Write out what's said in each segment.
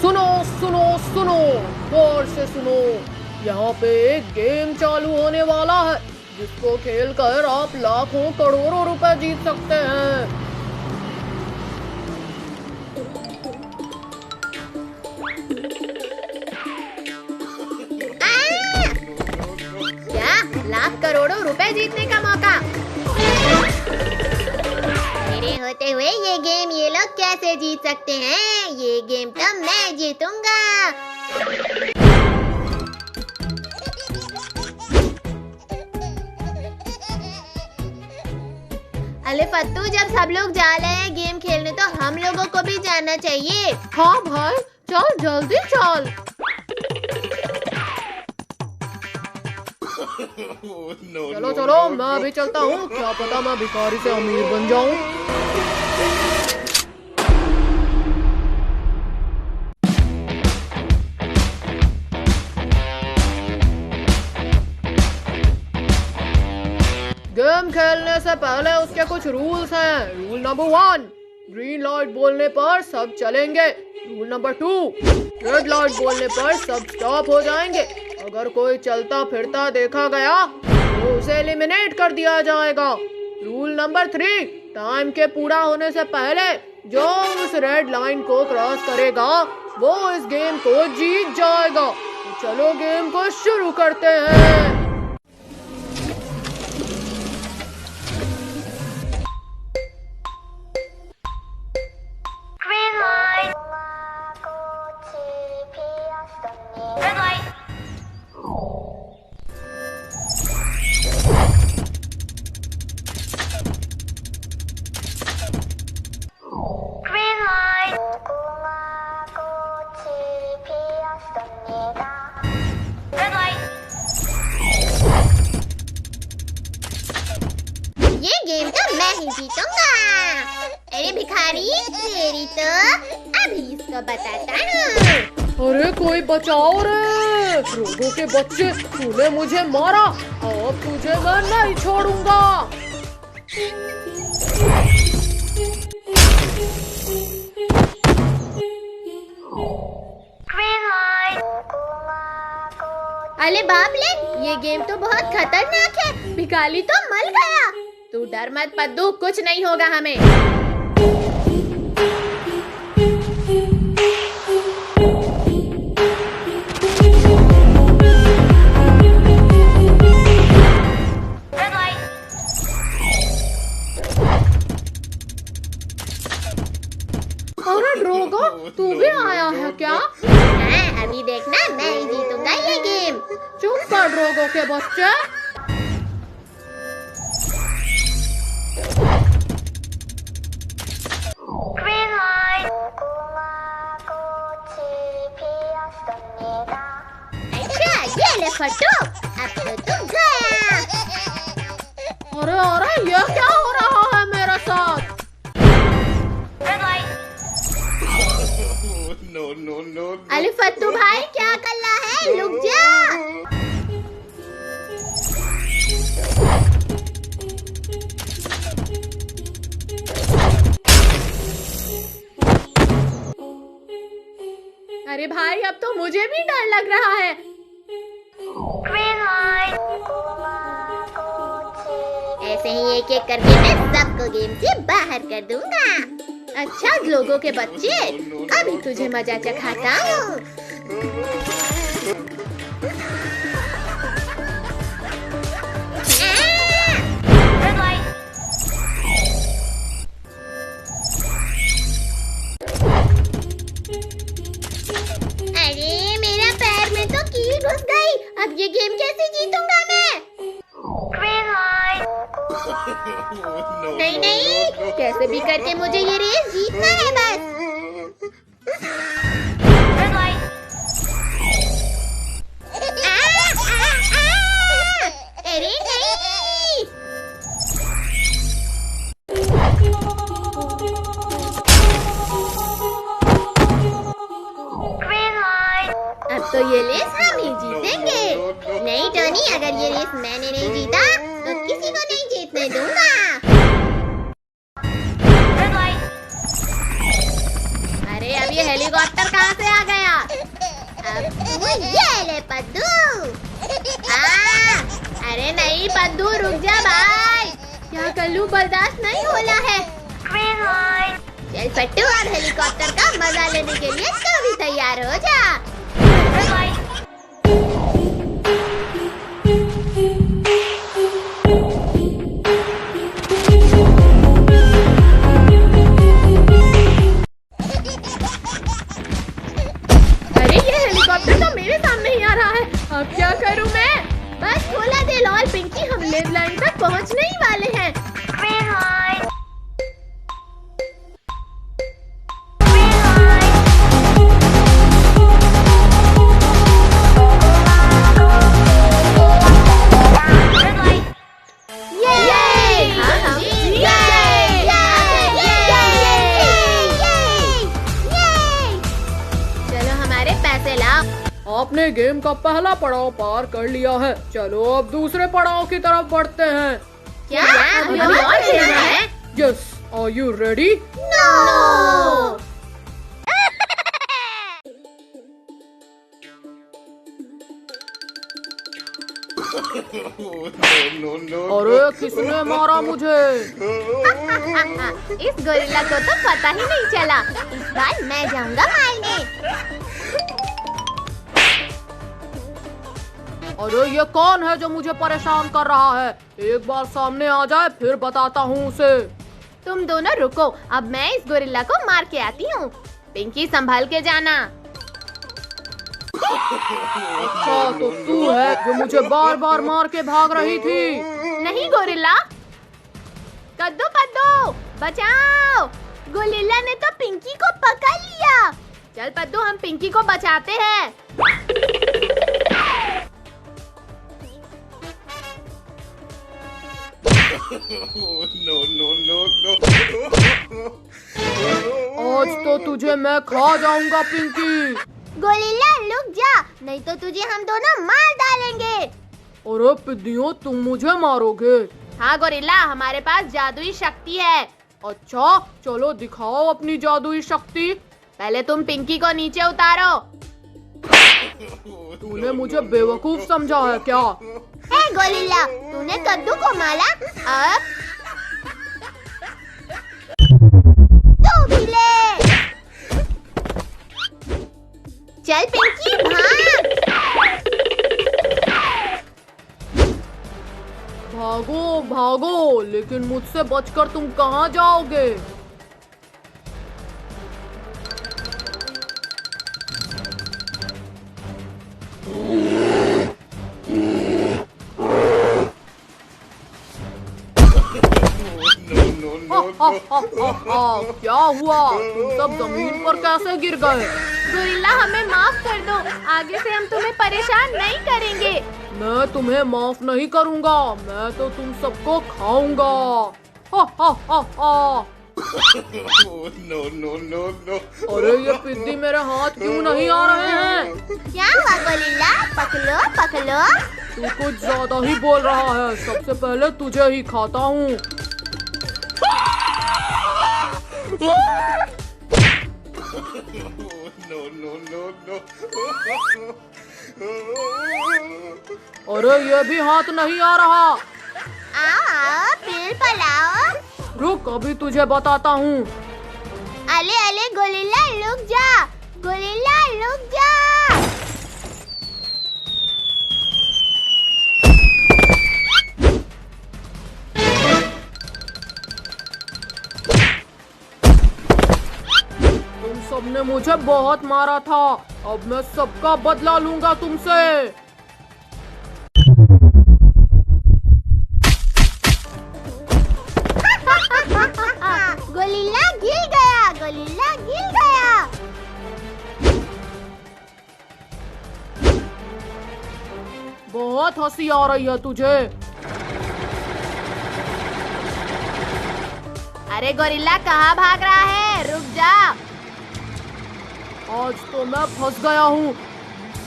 सुनो सुनो सुनो, गौर से सुनो। यहाँ पे एक गेम चालू होने वाला है जिसको खेलकर आप लाखों करोड़ों रुपए जीत सकते हैं। क्या लाख करोड़ों रुपए जीतने का मौका? मेरे होते हुए ये गेम ये लोग कैसे जीत सकते हैं? ये गेम तो मैं जीतूंगा। अरे फत्तू, जब सब लोग जा रहे हैं गेम खेलने तो हम लोगों को भी जाना चाहिए। हाँ भाई, चल जल्दी चल। चलो चलो, मैं भी चलता हूँ, क्या पता मैं भिखारी से अमीर बन जाऊँ। गेम खेलने से पहले उसके कुछ रूल्स हैं। रूल नंबर 1, ग्रीन लाइट बोलने पर सब चलेंगे। रूल नंबर 2, रेड लाइट बोलने पर सब स्टॉप हो जाएंगे। अगर कोई चलता फिरता देखा गया तो उसे एलिमिनेट कर दिया जाएगा। रूल नंबर 3, टाइम के पूरा होने से पहले जो उस रेड लाइन को क्रॉस करेगा वो इस गेम को जीत जाएगा। तो चलो गेम को शुरू करते हैं। ये गेम तो मैं ही जीतूंगा। अरे भिखारी, तेरी तो अभी इसको बताता हूँ। अरे कोई बचाओ रे, रोगों के बच्चे, तूने मुझे मारा, अब तुझे मैं नहीं छोड़ूंगा। अरे बाप ले, ये गेम तो बहुत खतरनाक है। भिखारी तो मर गया। तू डर मत पद्दू, कुछ नहीं होगा हमें। अरे ड्रोगो, तू भी आया है क्या? हाँ, अभी देखना मैं ही जीतूंगा ये गेम। चुप कर ड्रोगो के बच्चे। अच्छा, ये ले फट्टू, अब तो तुम गया। अरे अरे, ये क्या हो रहा है मेरे साथ? अरे फत्तू भाई, क्या कर रहा है? रुक जा। अरे भाई, अब तो मुझे भी डर लग रहा है। ऐसे ही एक एक करके मैं सबको गेम से बाहर कर दूंगा। अच्छा लोगों के बच्चे, अभी तुझे मजा चखाता हूँ। अरे मेरा पैर में तो कील घुस गई। अब ये गेम कैसे जीतूंगा मैं? नहीं नहीं, कैसे भी करके मुझे ये रेस जीतना है बस। अरे नहीं। अब तो ये रेस हम ही जीतेंगे। नहीं टोनी, अगर ये रेस मैंने नहीं जीता तो किसी को नहीं जीतने दूंगा। अरे अब अब ये हेलीकॉप्टर कहाँ से आ गया? अब तू ये ले पद्दू। अरे नहीं पद्दू, रुक जा भाई, क्या कर लूं, बर्दाश्त नहीं हो रहा है। चल पट्टू, और हेलीकॉप्टर का मजा लेने के लिए तू भी तैयार हो जा। अरे ये हेलीकॉप्टर तो मेरे सामने ही आ रहा है, अब क्या करूं मैं? बस थोड़ा देर और पिंकी, हम लेड लाइन तक पहुंचने ही वाले हैं। आपने गेम का पहला पड़ाव पार कर लिया है, चलो अब दूसरे पड़ाव की तरफ बढ़ते हैं। क्या अभी और खेलना है? Yes, are you ready? No. अरे किसने मारा मुझे? इस गोरिल्ला को तो पता ही नहीं चला, इस बार मैं जाऊंगा मारने। अरे ये कौन है जो मुझे परेशान कर रहा है? एक बार सामने आ जाए फिर बताता हूँ उसे। तुम दोनों रुको, अब मैं इस गोरिल्ला को मार के आती हूँ। पिंकी संभाल के जाना। अच्छा तो तू है जो मुझे बार बार मार के भाग रही थी? नहीं गोरिल्ला। कद्दू पद्दू बचाओ, गोरिल्ला ने तो पिंकी को पकड़ लिया। चल पद्दू, हम पिंकी को बचाते हैं। आज तो तुझे मैं खा जाऊंगा पिंकी। गोरिल्ला रुक जा, नहीं तो तुझे हम दोनों मार डालेंगे। अरे पिद्दियों, तुम मुझे मारोगे? हाँ गोरिल्ला, हमारे पास जादुई शक्ति है। अच्छा चलो दिखाओ अपनी जादुई शक्ति। पहले तुम पिंकी को नीचे उतारो। तूने मुझे बेवकूफ समझा है क्या? हे गोरिल्ला, तूने कद्दू को मारा, अब तू भी ले। चल पिंकी भाग। भागो भागो, लेकिन मुझसे बचकर तुम कहाँ जाओगे? क्या हुआ? तुम सब जमीन पर कैसे गिर गए? गोरिल्ला हमें माफ कर दो, आगे से हम तुम्हें परेशान नहीं करेंगे। मैं तुम्हें माफ नहीं करूंगा, मैं तो तुम सबको खाऊंगा। हा हा हा हा। अरे ये पिद्दी मेरे हाथ क्यों नहीं आ रहे हैं? क्या हुआ गोरिल्ला? पकड़ो पकड़ो। तू कुछ ज्यादा ही बोल रहा है, सबसे पहले तुझे ही खाता हूँ। अरे ये भी हाथ नहीं आ रहा। आओ फिर पलाओ। रुक, अभी तुझे बताता हूँ। अले अले गोरिल्ला रुक जा, गोरिल्ला रुक जा। तुम सबने मुझे बहुत मारा था, अब मैं सबका बदला लूंगा तुमसे। गोरिल्ला गिर गया, गोरिल्ला गिर गया। बहुत हंसी आ रही है तुझे। अरे गोरिल्ला कहाँ भाग रहा है? रुक जा। आज तो मैं फंस गया हूँ।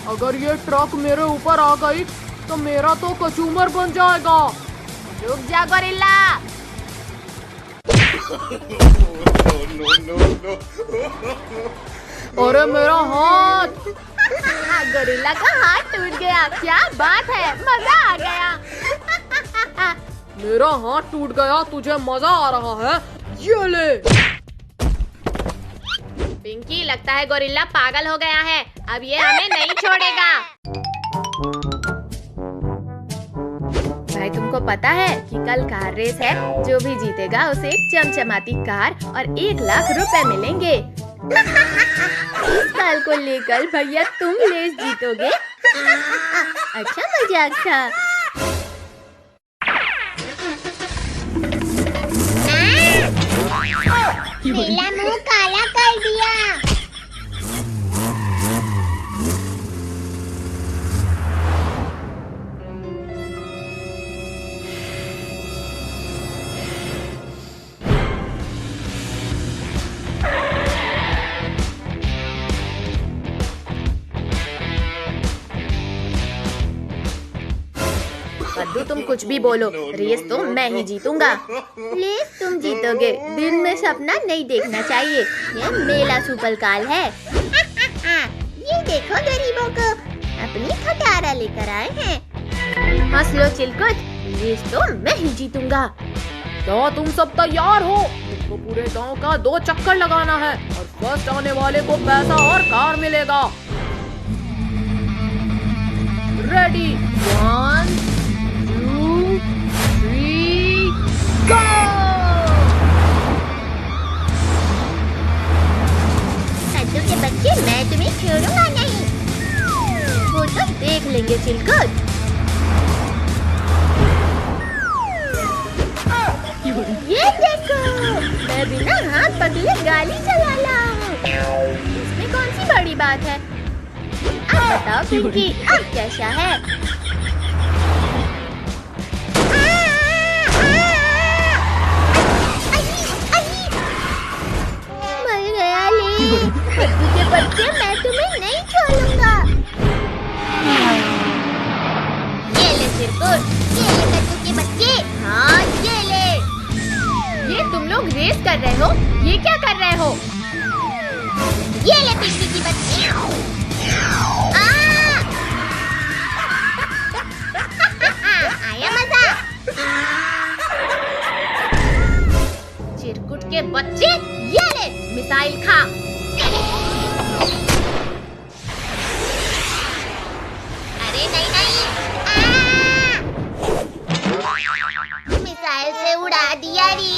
अगर ये ट्रक मेरे ऊपर आ गई तो मेरा तो कचूमर बन जाएगा। रुक जा गोरिल्ला। अरे मेरा हाथ। गोरिल्ला का हाथ टूट गया। क्या बात है, मजा आ गया। मेरा हाथ टूट गया, तुझे मजा आ रहा है? ये ले। पिंकी, लगता है गोरिल्ला पागल हो गया है। अब ये हमें नहीं छोड़ेगा। भाई, तुमको पता है कि कल कार रेस है। जो भी जीतेगा उसे एक चमचमाती कार और 1 लाख रुपए मिलेंगे। इस साल को लेकर भैया तुम रेस जीतोगे। अच्छा मजाक था। मेरा मुंह काला कर दिया। पद्दू, तुम कुछ भी बोलो, रेस तो मैं ही जीतूंगा। रेस तुम जीतोगे। दिन में सपना नहीं देखना चाहिए। ये मेला सुपर काल है। ये देखो गरीबों को, अपनी खटारा लेकर आए हैं। हंस लो चिलकुट, रेस तो मैं ही जीतूंगा। क्या तुम सब तैयार हो? तुमको पूरे गांव का 2 चक्कर लगाना है और फर्स्ट आने वाले को पैसा और कार मिलेगा। रेडी, 1 2 3 गो। कद्दू के बच्चे, मैं तुम्हें छोड़ूंगा नहीं। वो तो देख लेंगे चिलकुट। ये देखो, मैं बिना हाथ पकड़े गाड़ी चला रहा हूँ। इसमें कौन सी बड़ी बात है? अब बताओ पिंकी, अब कैसा है? मर गया ले। कद्दू के बच्चे, मैं तुम्हें नहीं छोड़ूंगा। ये ले चिरकुट, ये ले कद्दू के बच्चे। हाँ, ये ले। ये तुम लोग रेस कर रहे हो? ये क्या कर रहे हो? ये ले पिंकी की बच्ची। आया मजा। चिरकुट के बच्चे, ये ले मिसाइल खा। अरे नहीं नहीं, मिसाइल से उड़ा दिया री।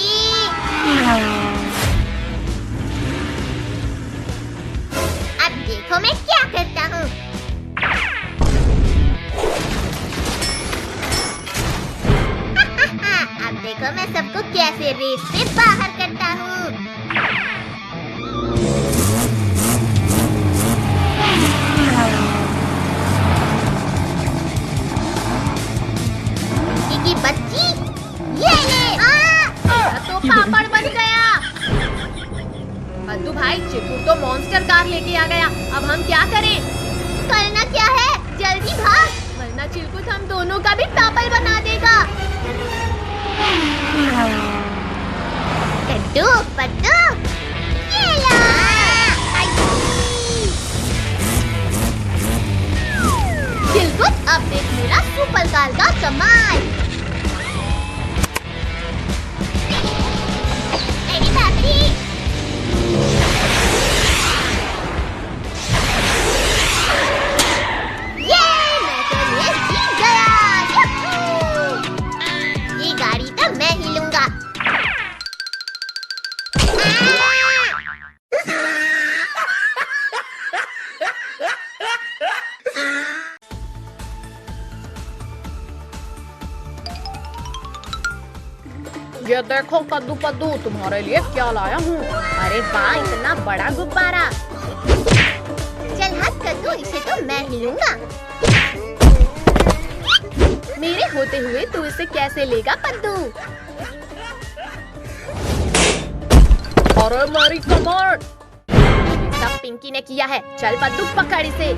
अब देखो मैं क्या करता हूँ। अब देखो मैं सबको कैसे रेस से बाहर करता हूँ। की बच्ची, ये ले। तो पापड़ बन गया। पद्दू भाई, चिरकुट तो मॉन्स्टर कार लेके आ गया। अब हम क्या करें? करना क्या है, जल्दी भाग, वरना चिरकुट हम दोनों का भी पापड़ बना देगा। कद्दू, पद्दू, ये लो। चिरकुट, अब देख मेरा सुपर कार का कमाल। अरे बाप रे। ये गाड़ी तो मैं ही लूंगा। ये देखो कद्दू पद्दू, तुम्हारे लिए क्या लाया हूँ। अरे वाह, इतना बड़ा गुब्बारा। चल हट कद्दू, इसे तो मैं ही लूंगा। मेरे होते हुए तू इसे कैसे लेगा पद्दू? अरे मेरी कमर। सब पिंकी ने किया है। चल पद्दू, पकड़ इसे।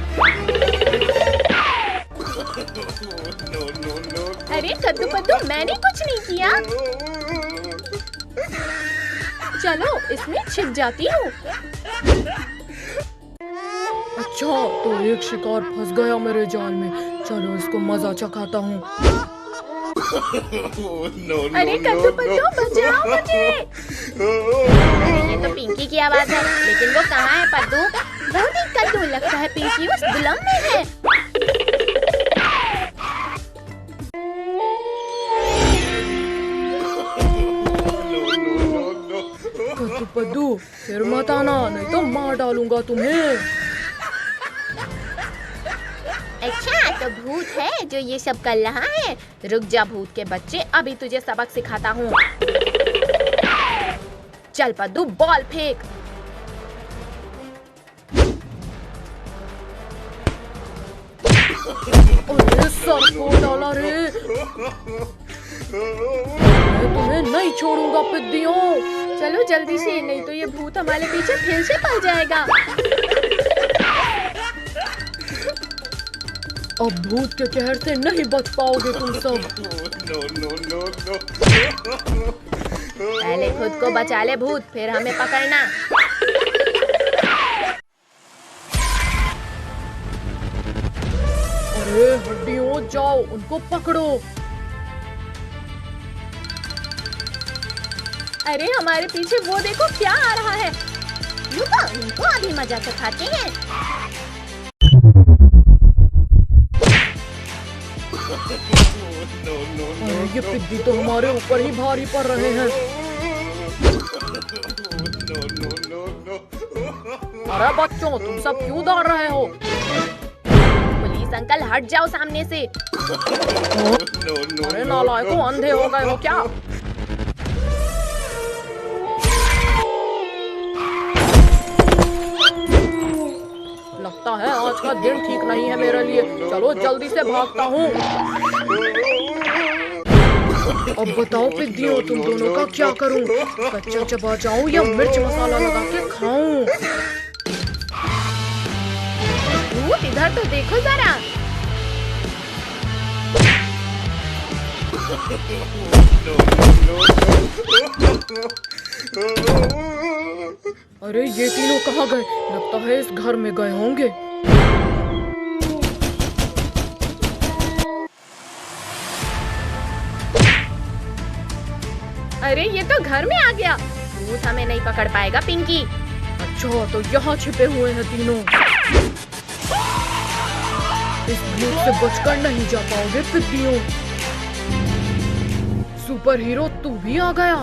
अरे कद्दू पद्दू, मैंने कुछ नहीं किया। चलो इसमें छिप जाती हूँ। अच्छा, तो एक शिकार फंस गया मेरे जाल में। चलो इसको मजा चखाता हूँ। अरे कद्दू पत्तू बचाओ मुझे। अरे ये तो पिंकी की आवाज है, लेकिन वो कहाँ है पद्दू? बहुत ही कद्दू लगता है पिंकी उस दुलम में है। कद्दू पद्दू फिर मत आना, नहीं तो मार डालूंगा तुम्हें। अच्छा, तो भूत है जो ये सब कर रहा है। रुक जा भूत के बच्चे, अभी तुझे सबक सिखाता हूँ। चल पद्दू बॉल फेंक। अरे सर फोड़ डाला रे। मैं तुम्हें नहीं छोड़ूंगा पिद्दियों। चलो जल्दी से, नहीं तो ये भूत हमारे पीछे फिर से पड़ जाएगा। अब भूत के कहर से नहीं बच पाओगे तुम सब। पहले खुद को बचा ले भूत, फिर हमें पकड़ना। अरे हड्डियों जाओ, उनको पकड़ो। अरे हमारे पीछे वो देखो क्या आ रहा है। रुको, इनको अभी मजा चखाते हैं। अरे ये पिद्दी तो हमारे ऊपर ही भारी पड़ रहे हैं। अरे बच्चों, तुम सब क्यों दौड़ रहे हो? पुलिस अंकल हट जाओ सामने से। अरे नालायकों, अंधे हो गए हो क्या? लगता है आज का दिन ठीक नहीं है मेरे लिए। चलो जल्दी से भागता हूँ। अब बताओ पिद्दियों, तुम दोनों का क्या करूं? कच्चा चबा जाऊं या मिर्च मसाला लगा के खाऊं? भूत इधर तो देखो जरा। अरे ये तीनों कहाँ गए? लगता है इस घर में गए होंगे। अरे ये तो घर में आ गया। भूत हमें नहीं पकड़ पाएगा पिंकी। अच्छा, तो यहाँ छिपे हुए हैं तीनों। इस भूत से बचकर नहीं जा पाओगे पिद्दियों। सुपर हीरो तू भी आ गया।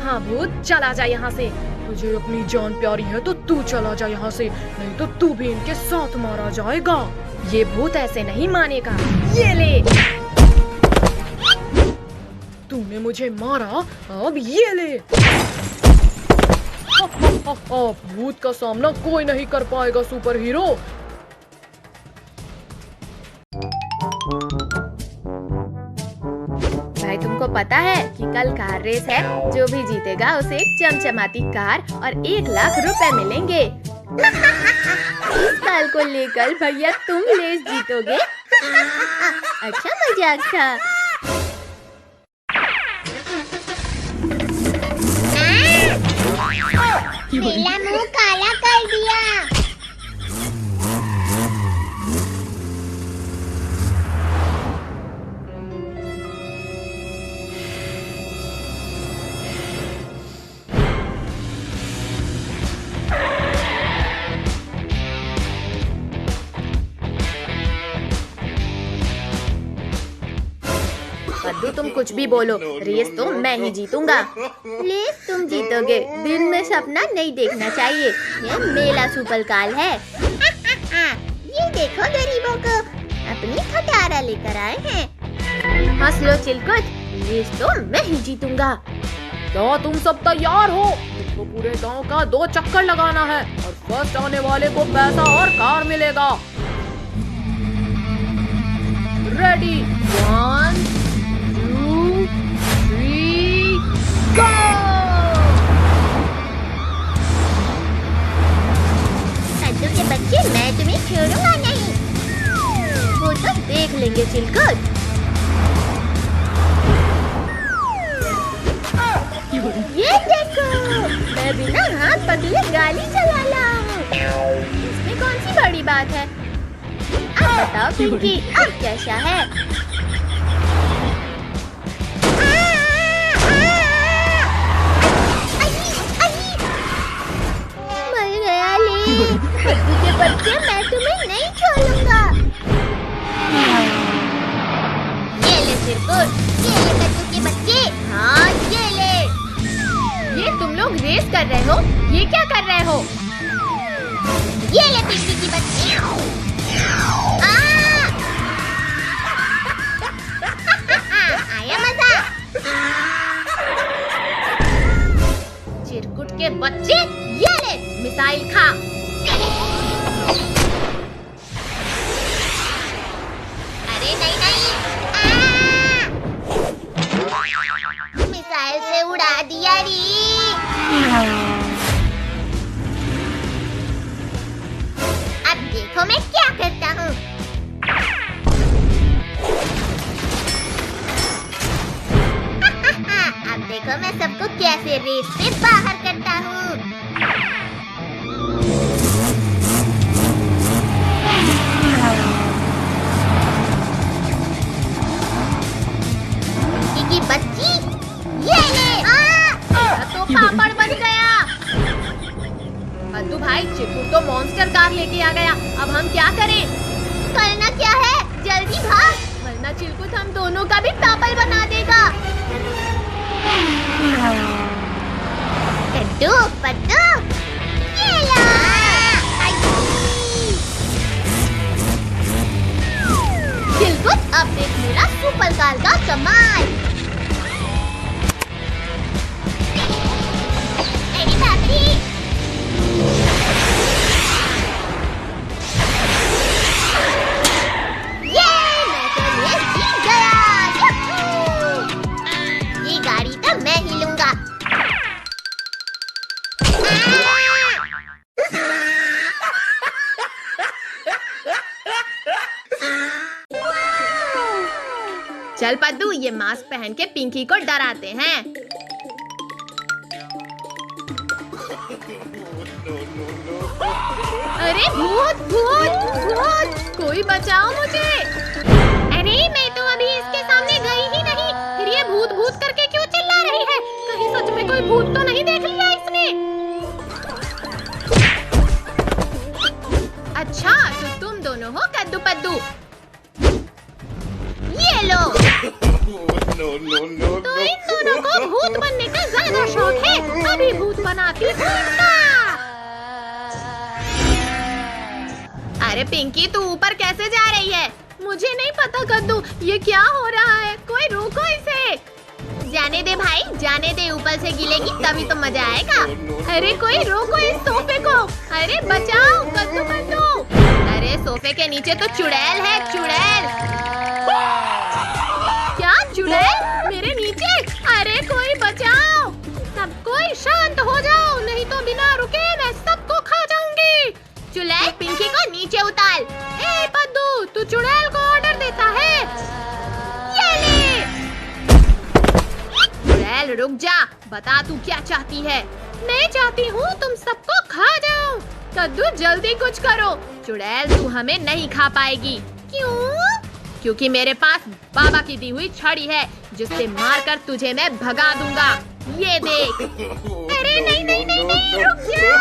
हाँ भूत, चला जा यहाँ से। तुझे अपनी जान प्यारी है तो तू चला जा यहाँ से, नहीं तो तू भी इनके साथ मारा जाएगा। ये भूत ऐसे नहीं मानेगा। ये ले। तूने मुझे मारा, अब ये ले। भूत का सामना कोई नहीं कर पाएगा सुपर हीरो। भाई तुमको पता है कि कल कार रेस है। जो भी जीतेगा उसे एक चमचमाती कार और 1 लाख रुपए मिलेंगे। इस साल को लेकर भैया तुम रेस जीतोगे। अच्छा मजाक था। मेरा मुंह काला कर दिया। कद्दू तुम कुछ भी बोलो, रेस तो मैं ही जीतूंगा। रेस तुम जीतोगे, दिन में सपना नहीं देखना चाहिए। ये मेला सुपर काल है। ये देखो गरीबों को, अपनी खटारा लेकर आए हैं। हंस लो चिलकुट, रेस तो मैं ही जीतूंगा। क्या तुम सब तैयार हो? तो पूरे गांव का 2 चक्कर लगाना है और फर्स्ट आने वाले को पैसा और कार मिलेगा। रेडी, 1 2 3 गो! कद्दू के बच्चे, मैं तुम्हें छोड़ूंगा नहीं। वो तो देख लेंगे चिलकुट। ये देखो, मैं बिना हाथ पकड़े गाड़ी चला रहा हूँ। इसमें कौन सी बड़ी बात बात है। अब बताओ पिंकी, अब कैसा है? मर गया ले। कद्दू के बच्चे, मैं तुम्हें नहीं छोड़ूंगा। ये ले चिरकुट, ये ले कद्दू के बच्चे। हाँ ये ले। ये तुम लोग रेस कर रहे हो? ये क्या कर रहे हो? ये ले पिंकी की बच्ची। आया मजा। चिरकुट के बच्चे, ये ले मिसाइल खा। अरे नहीं नहीं। मिसाइल से उड़ा दिया री। अब देखो मैं क्या करता हूँ। अब देखो मैं सबको कैसे रेस से बाहर करता हूँ। की बच्ची, ये ले। तो पापड़ बन गया। कद्दू भाई, चिरकुट तो मॉन्स्टर कार लेके आ गया। अब हम क्या करें? करना क्या है, जल्दी भाग, वरना चिरकुट हम दोनों का भी पापड़ बना देगा। कद्दू पद्दू, ये लो। चिरकुट, अब देख मेरा सुपर कार का कमाल। अरे बाप रे। ये मैं तो रेस जीत गया। यूहू! ये गाड़ी तो मैं ही लूंगा। चल पद्दू, ये मास्क पहन के पिंकी को डराते हैं। अरे भूत भूत भूत, कोई बचाओ मुझे। अरे मैं तो अभी इसके सामने गई ही नहीं, फिर ये भूत भूत करके क्यों चिल्ला रही है? कहीं सच में कोई भूत तो नहीं देख लिया इसने? अच्छा, तो तुम दोनों हो कद्दू पद्दू। ये लो। तो इन दोनों को भूत बनने का ज्यादा शौक है। अभी भूत बनाती हूँ इनका। अरे पिंकी, तू ऊपर कैसे जा रही है? मुझे नहीं पता कद्दू, ये क्या हो रहा है? कोई रोको इसे। जाने दे भाई, जाने दे, ऊपर से गिलेगी तभी तो मजा आएगा। अरे कोई रोको इस सोफे को। अरे बचाओ कद्दू पद्दू। अरे सोफे के नीचे तो चुड़ैल है, चुड़ैल। क्या चुड़ैल मेरे नीचे? अरे कोई बचाओ। सब कोई शांत हो जाओ, नहीं तो बिना रुके मैं सबको खा जाऊंगी। चुड़ैल, पिंकी को नीचे उतार। ए पद्दू, तू चुड़ैल को ऑर्डर देता है? ये ले। चुड़ैल रुक जा, बता तू क्या चाहती है? मैं चाहती हूँ तुम सबको खा जाऊं। कद्दू जल्दी कुछ करो। चुड़ैल तू हमें नहीं खा पाएगी। क्यों? क्योंकि मेरे पास बाबा की दी हुई छड़ी है, जिससे मारकर तुझे मैं भगा दूंगा। ये देख। अरे नहीं नहीं नहीं नहीं, रुक जा।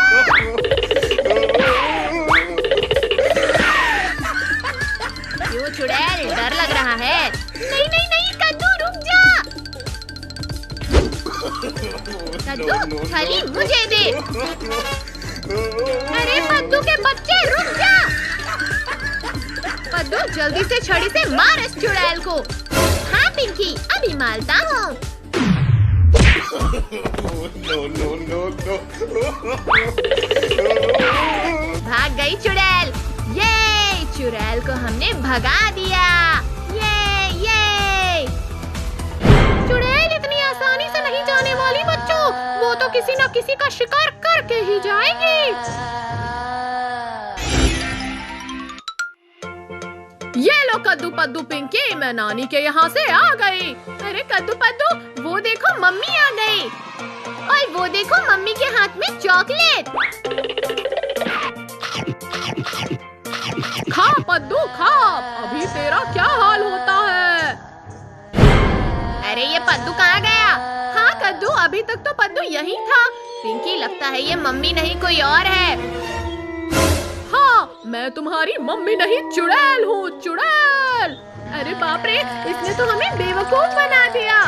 क्यों चुड़ैल, डर लग रहा है? नहीं नहीं नहीं, कद्दू रुक जा। कद्दू छड़ी मुझे दे। अरे कद्दू के बच्चे, रुक जा। कद्दू जल्दी से छड़ी से मार इस चुड़ैल को। हाँ पिंकी, अभी मारता हूँ। भाग गई चुड़ैल। ये चुड़ैल को हमने भगा दिया। ये चुड़ैल इतनी आसानी से नहीं जाने वाली बच्चों, वो तो किसी न किसी का शिकार करके ही जाएगी। ये लो कद्दू पद्दू पिंकी, मैं नानी के यहाँ से आ गई। अरे कद्दू पद्दू, वो देखो मम्मी आ गई। और वो देखो मम्मी के हाथ में चॉकलेट। पद्दू कहाँ गया? हाँ कद्दू, अभी तक तो पद्दू यहीं था। पिंकी, लगता है ये मम्मी नहीं कोई और है। हाँ, मैं तुम्हारी मम्मी नहीं, चुड़ैल हूँ, चुड़ैल। अरे बाप रे, इसने तो हमें बेवकूफ बना दिया।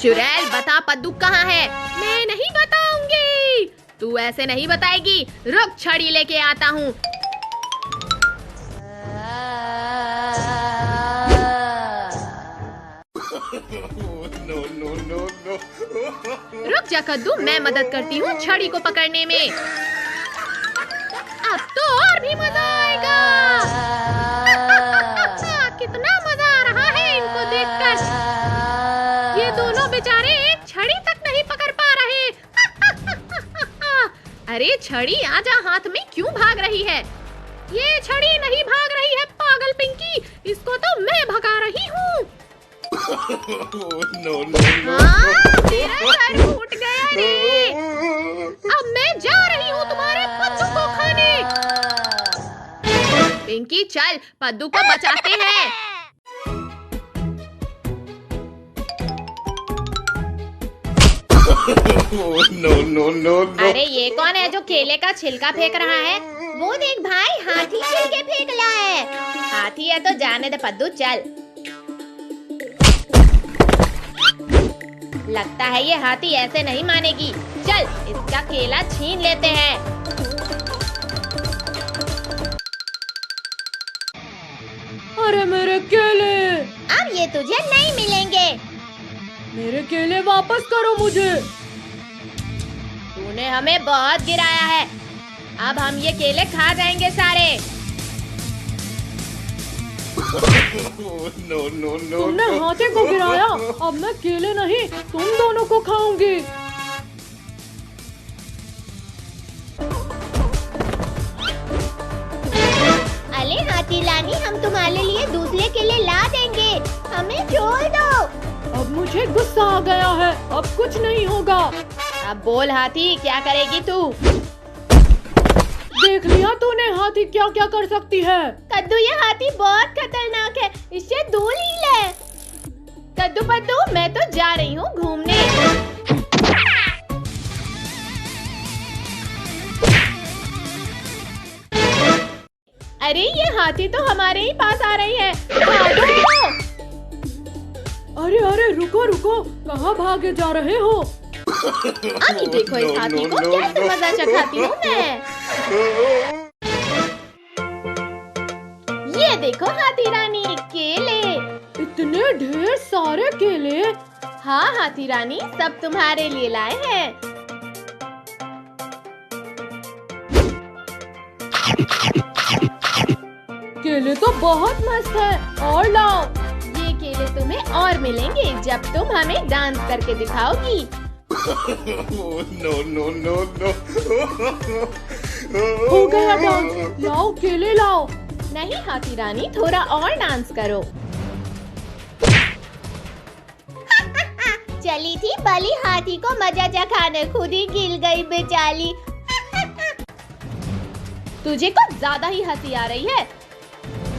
चुड़ैल, बता पद्दू कहाँ है? मैं नहीं बताऊंगी। तू ऐसे नहीं बताएगी, रुक छड़ी लेके आता हूँ। रुक जा कद्दू, मैं मदद करती हूँ छड़ी को पकड़ने में। अब तो और भी मजा आएगा। कितना मजा आ रहा है इनको देखकर। ये दोनों बेचारे एक छड़ी तक नहीं पकड़ पा रहे। अरे छड़ी, आजा, हाथ में क्यों भाग रही है? ये छड़ी नहीं भाग रही है पागल पिंकी, इसको तो मैं भगा रही हूँ। मेरा सर फूट गया रे। अब मैं जा रही हूँ तुम्हारे पद्दू को खाने। पिंकी चल, पद्दू को बचाते हैं। अरे ये कौन है जो केले का छिलका फेंक रहा है? वो देख भाई, हाथी छिलके फेंक रहा है। हाथी है तो जाने दे पद्दू, चल। लगता है ये हाथी ऐसे नहीं मानेगी। चल, इसका केला छीन लेते हैं। अरे मेरे केले! अब ये तुझे नहीं मिलेंगे। मेरे केले वापस करो मुझे। तूने हमें बहुत गिराया है, अब हम ये केले खा जाएंगे सारे। तुमने हाथी को गिराया, अब मैं केले नहीं तुम दोनों को खाऊंगी। अरे हाथी रानी, हम तुम्हारे लिए दूसरे केले ला देंगे, हमें छोड़ दो। अब मुझे गुस्सा आ गया है, अब कुछ नहीं होगा। अब बोल हाथी, क्या करेगी तू? देख लिया तूने हाथी क्या क्या कर सकती है। कद्दू, ये हाथी बहुत खतरनाक है, इससे दूर ही ले। कद्दू पद्दू, मैं तो जा रही हूँ घूमने। अरे ये हाथी तो हमारे ही पास आ रही है, भागो। अरे अरे रुको रुको, कहाँ भागे जा रहे हो? अभी देखो इस हाथी को कैसे मजा चखाती हूँ मैं। ये देखो हाथी रानी, केले। इतने ढेर सारे केले? हाँ हाथी रानी, सब तुम्हारे लिए लाए हैं। केले तो बहुत मस्त है, और लाओ। ये केले तुम्हें और मिलेंगे जब तुम हमें डांस करके दिखाओगी। हो गया डांस, लाओ केले लाओ। नहीं हाथी रानी, थोड़ा और डांस करो। चली थी बली हाथी को मजा चखाने, खुद ही गिर गई बेचारी। तुझे कुछ ज्यादा ही हंसी आ रही है।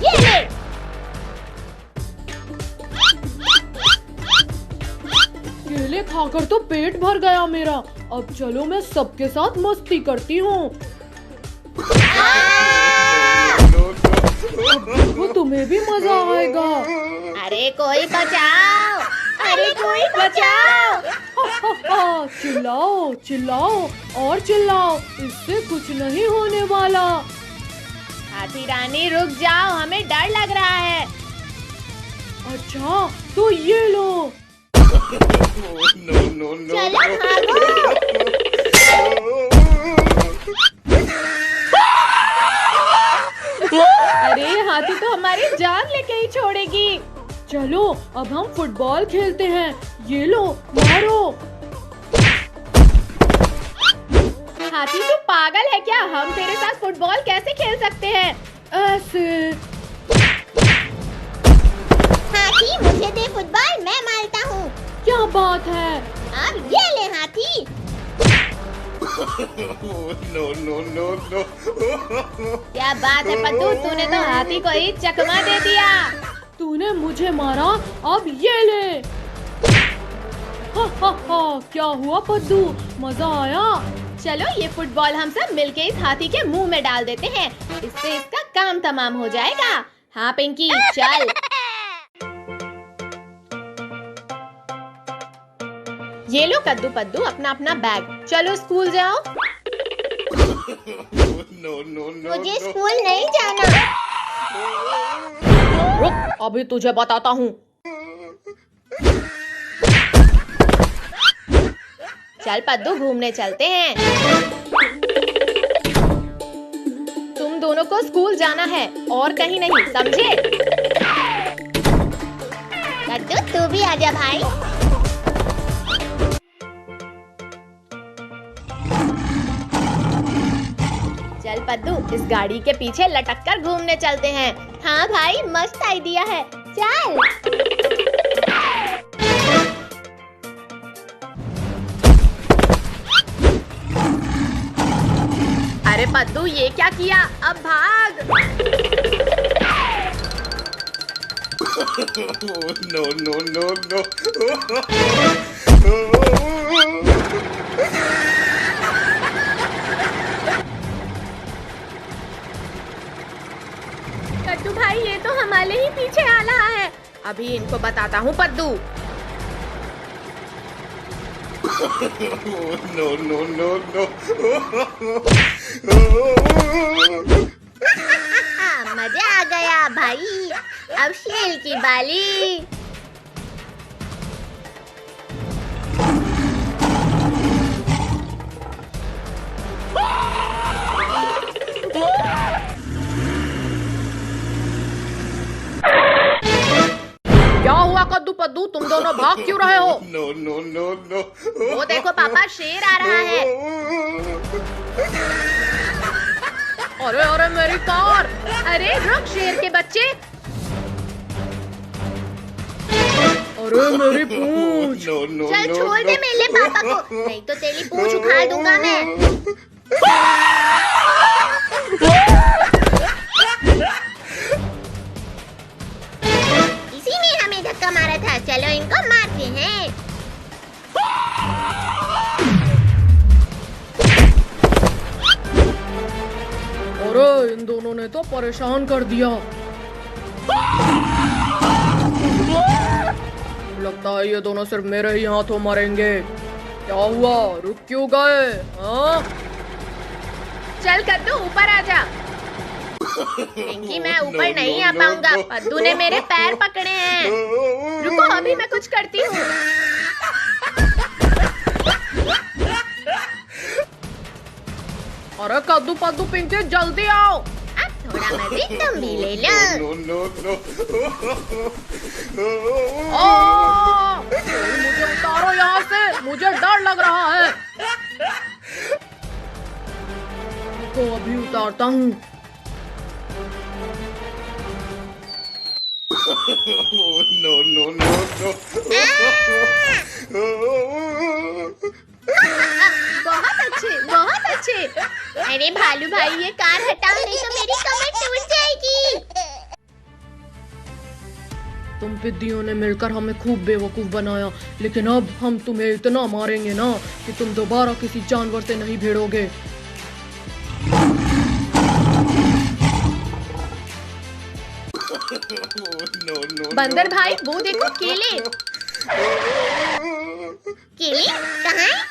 ये ले। केले खाकर तो पेट भर गया मेरा, अब चलो मैं सबके साथ मस्ती करती हूँ। वो तुम्हें भी मजा आएगा। अरे कोई बचाओ, अरे कोई बचाओ। चिल्लाओ चिल्लाओ और चिल्लाओ, इससे कुछ नहीं होने वाला। हाथी रानी रुक जाओ, हमें डर लग रहा है। अच्छा तो ये लो। चलो भागो। अरे हाथी तो हमारी जान लेके ही छोड़ेगी। चलो अब हम फुटबॉल खेलते हैं, ये लो मारो। हाथी तू पागल है क्या? हम तेरे साथ फुटबॉल कैसे खेल सकते हैं? ऐसे। हाथी मुझे दे फुटबॉल, मैं मारता हूँ। क्या बात है? अब ये ले हाथी। क्या बात है पद्दू, तूने तो हाथी को ही चकमा दे दिया। तूने मुझे मारा, अब ये ले। क्या हुआ पद्दू, मजा आया? चलो ये फुटबॉल हम सब मिलके इस हाथी के मुंह में डाल देते हैं, इससे इसका काम तमाम हो जाएगा। हाँ पिंकी चल। ये लो कद्दू पद्दू अपना अपना बैग, चलो स्कूल जाओ। मुझे स्कूल नहीं जाना। रुक, अभी तुझे बताता हूँ। चल पद्दू घूमने चलते हैं। तुम दोनों को स्कूल जाना है और कहीं नहीं, समझे? पद्दू तू भी आजा भाई। चल पद्दू इस गाड़ी के पीछे लटक कर घूमने चलते हैं। हाँ भाई मस्त आइडिया है, चल। अरे पद्दू ये क्या किया, अब भाग। No, no, no, no. कद्दू भाई ये तो हमारे ही पीछे आ रहा है, अभी इनको बताता हूँ पद्दू। No, no, no, no. मजा आ गया भाई, अब शेर की बाली। क्या हुआ कद्दू पद्दू, तुम दोनों भाग क्यों रहे हो? No, no, no, no. वो देखो पापा शेर आ रहा है। अरे अरे मेरी कार! अरे रुक शेर के बच्चे। अरे मेरी पूंछ! No, no, चल no, छोड़ दे no. मेरे पापा को, नहीं तो तेरी पूंछ उखाड़ दूंगा मैं। इसी ने हमें धक्का मारा था, चलो इनको मारते हैं। अरे इन दोनों ने तो परेशान कर दिया। लगता है ये दोनों सिर्फ मेरे ही हाथों मरेंगे। क्या हुआ, रुक क्यों गए? हाँ? चल कद्दू ऊपर आ जा। पिंकी मैं ऊपर नहीं आ पाऊंगा, पद्दू ने मेरे पैर पकड़े हैं। रुको अभी मैं कुछ करती हूँ। अरे कद्दू पद्दू पिंकी जल्दी आओ। अब थोड़ा मजे तुम भी ले लो। No, no, no. मुझे उतारो यहाँ से, मुझे डर लग रहा है। तो अभी उतारता हूँ। No, no, no, no. बहुत अच्छे बहुत अच्छे। अरे भालू भाई ये कार हटाओ नहीं तो मेरी कमर टूट जाएगी। तुम पिद्दियों ने मिलकर हमें खूब बेवकूफ बनाया, लेकिन अब हम तुम्हें इतना मारेंगे ना कि तुम दोबारा किसी जानवर से नहीं भिड़ोगे। No, no, बंदर भाई वो देखो केले। केले कहाँ है?